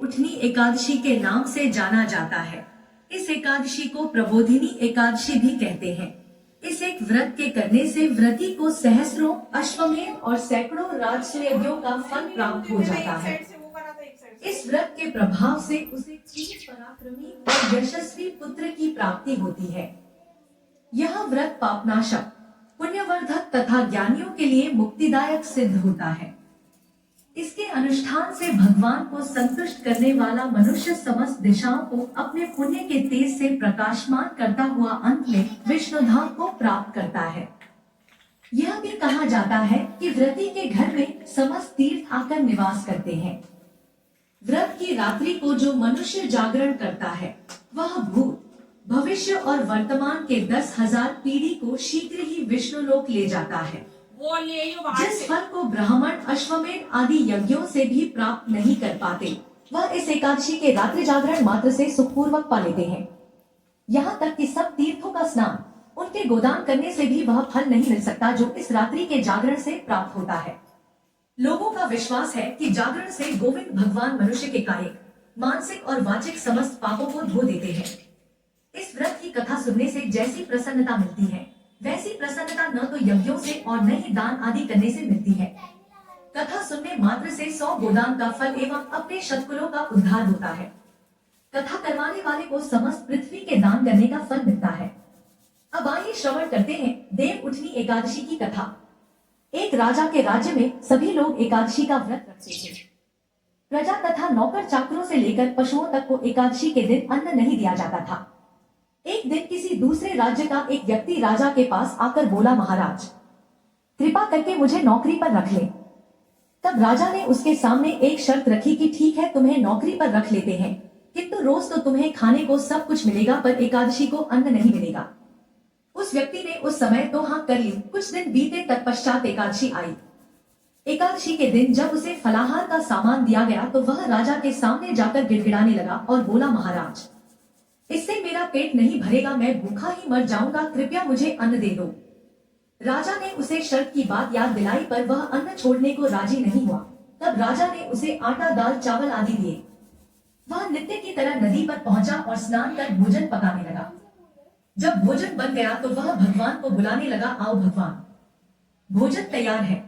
उठनी एकादशी के नाम से जाना जाता है। इस एकादशी को प्रबोधिनी एकादशी भी कहते हैं। इस एक व्रत के करने से व्रती को सहस्रों अश्वमेध और सैकड़ों राजसूयज्ञों का फल प्राप्त हो जाता है। इस व्रत के प्रभाव से उसे तीव्र पराक्रमी और यशस्वी पुत्र की प्राप्ति होती है। यह व्रत पापनाशक, पुण्यवर्धक तथा ज्ञानियों के लिए मुक्तिदायक सिद्ध होता है। इसके अनुष्ठान से भगवान को संतुष्ट करने वाला मनुष्य समस्त दिशाओं को अपने पुण्य के तेज से प्रकाशमान करता हुआ अंत में विष्णुधाम को प्राप्त करता है। यह भी कहा जाता है कि व्रती के घर में समस्त तीर्थ आकर निवास करते हैं। व्रत की रात्रि को जो मनुष्य जागरण करता है वह भूत, भविष्य और वर्तमान के 10,000 पीढ़ी को शीघ्र ही विष्णुलोक ले जाता है। जिस फल को ब्राह्मण अश्वमेध आदि यज्ञों से भी प्राप्त नहीं कर पाते, वह इस एकादशी के रात्रि जागरण मात्र से सुखपूर्वक पा लेते हैं। यहाँ तक कि सब तीर्थों का स्नान, उनके गोदान करने से भी वह फल नहीं मिल सकता जो इस रात्रि के जागरण से प्राप्त होता है। लोगों का विश्वास है कि जागरण से गोविंद भगवान मनुष्य के कायिक, मानसिक और वाचिक समस्त पापों को धो देते हैं। इस व्रत की कथा सुनने से जैसी प्रसन्नता मिलती है, वैसी प्रसन्नता न तो यज्ञों से और न ही दान आदि करने से मिलती है। कथा सुनने मात्र से 100 गोदान का फल एवं अपने शतकुलों का उद्धार होता है। कथा करवाने वाले को समस्त पृथ्वी के दान करने का फल मिलता है। अब आइए श्रवण करते हैं देव उठनी एकादशी की कथा। एक राजा के राज्य में सभी लोग एकादशी का व्रत रखते थे। प्रजा तथा नौकर चाकरों से लेकर पशुओं तक को एकादशी के दिन अन्न नहीं दिया जाता था। एक दिन किसी दूसरे राज्य का एक व्यक्ति राजा के पास आकर बोला, महाराज कृपा करके मुझे नौकरी पर रख ले। तब राजा ने उसके सामने एक शर्त रखी कि ठीक है, तुम्हें नौकरी पर रख लेते हैं, किंतु रोज तो तुम्हें खाने को सब कुछ मिलेगा पर एकादशी को अन्न नहीं मिलेगा। उस व्यक्ति ने उस समय तो हाँ कर ली। कुछ दिन बीते तत्पश्चात एकादशी आई। एकादशी के दिन जब उसे फलाहार का सामान दिया गया तो वह राजा के सामने जाकर गिड़गिड़ाने लगा और बोला, महाराज इससे मेरा पेट नहीं भरेगा, मैं भूखा ही मर जाऊंगा, कृपया मुझे अन्न दे दो। राजा ने उसे शर्त की बात याद दिलाई पर वह अन्न छोड़ने को राजी नहीं हुआ। तब राजा ने उसे आटा, दाल, चावल आदि दिए। वह नित्य की तरह नदी पर पहुंचा और स्नान कर भोजन पकाने लगा। जब भोजन बन गया तो वह भगवान को बुलाने लगा, आओ भगवान, भोजन तैयार है।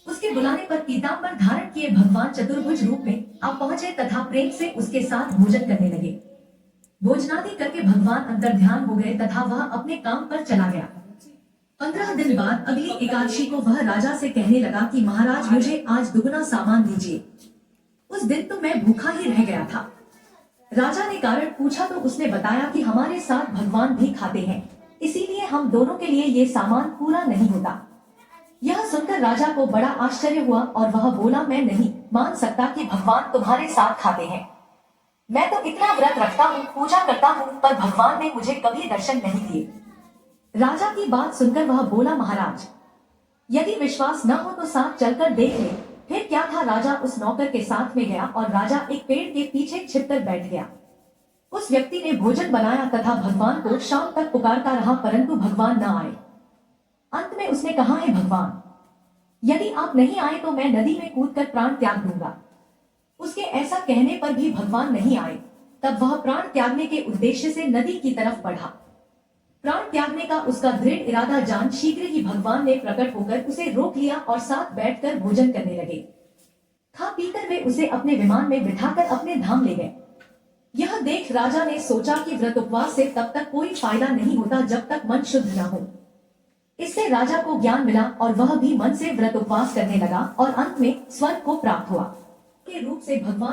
उसके बुलाने पर पीताम्बर धारण किए भगवान चतुर्भुज रूप में आ पहुंचे तथा प्रेम से उसके साथ भोजन करने लगे। भोजनादि करके भगवान अंतर्ध्यान हो गए तथा वह अपने काम पर चला गया। 15 दिन बाद अगली एकादशी को वह राजा से कहने लगा कि महाराज मुझे आज दुगना सामान दीजिए। उस दिन तो मैं भूखा ही रह गया था। राजा ने कारण पूछा तो उसने बताया कि हमारे साथ भगवान भी खाते हैं, इसीलिए हम दोनों के लिए ये सामान पूरा नहीं होता। यह सुनकर राजा को बड़ा आश्चर्य हुआ और वह बोला, मैं नहीं मान सकता कि भगवान तुम्हारे साथ खाते हैं। मैं तो इतना व्रत रखता हूँ, पूजा करता हूँ, पर भगवान ने मुझे कभी दर्शन नहीं दिए। राजा की बात सुनकर वह बोला, महाराज यदि विश्वास न हो तो साथ चलकर देख ले। फिर क्या था, राजा उस नौकर के साथ में गया और राजा एक पेड़ के पीछे छिपकर बैठ गया। उस व्यक्ति ने भोजन बनाया तथा भगवान को शाम तक पुकारता रहा परंतु भगवान न आए। अंत में उसने कहा, है भगवान, यदि आप नहीं आए तो मैं नदी में कूदकर प्राण त्याग दूंगा। उसके ऐसा कहने पर भी भगवान नहीं आए। तब वह प्राण त्यागने के उद्देश्य से नदी की तरफ बढ़ा। प्राण त्यागने का उसका दृढ़ इरादा जान शीघ्र ही भगवान ने प्रकट होकर उसे रोक लिया और साथ बैठकर भोजन करने लगे। खा पीकर वे उसे अपने विमान में बिठाकर अपने धाम ले गए। यह देख राजा ने सोचा कि व्रत उपवास से तब तक कोई फायदा नहीं होता जब तक मन शुद्ध न हो। इससे राजा को ज्ञान मिला और वह भी मन से व्रत उपवास करने लगा और अंत में स्वर्ग को प्राप्त हुआ। के रूप से भगवान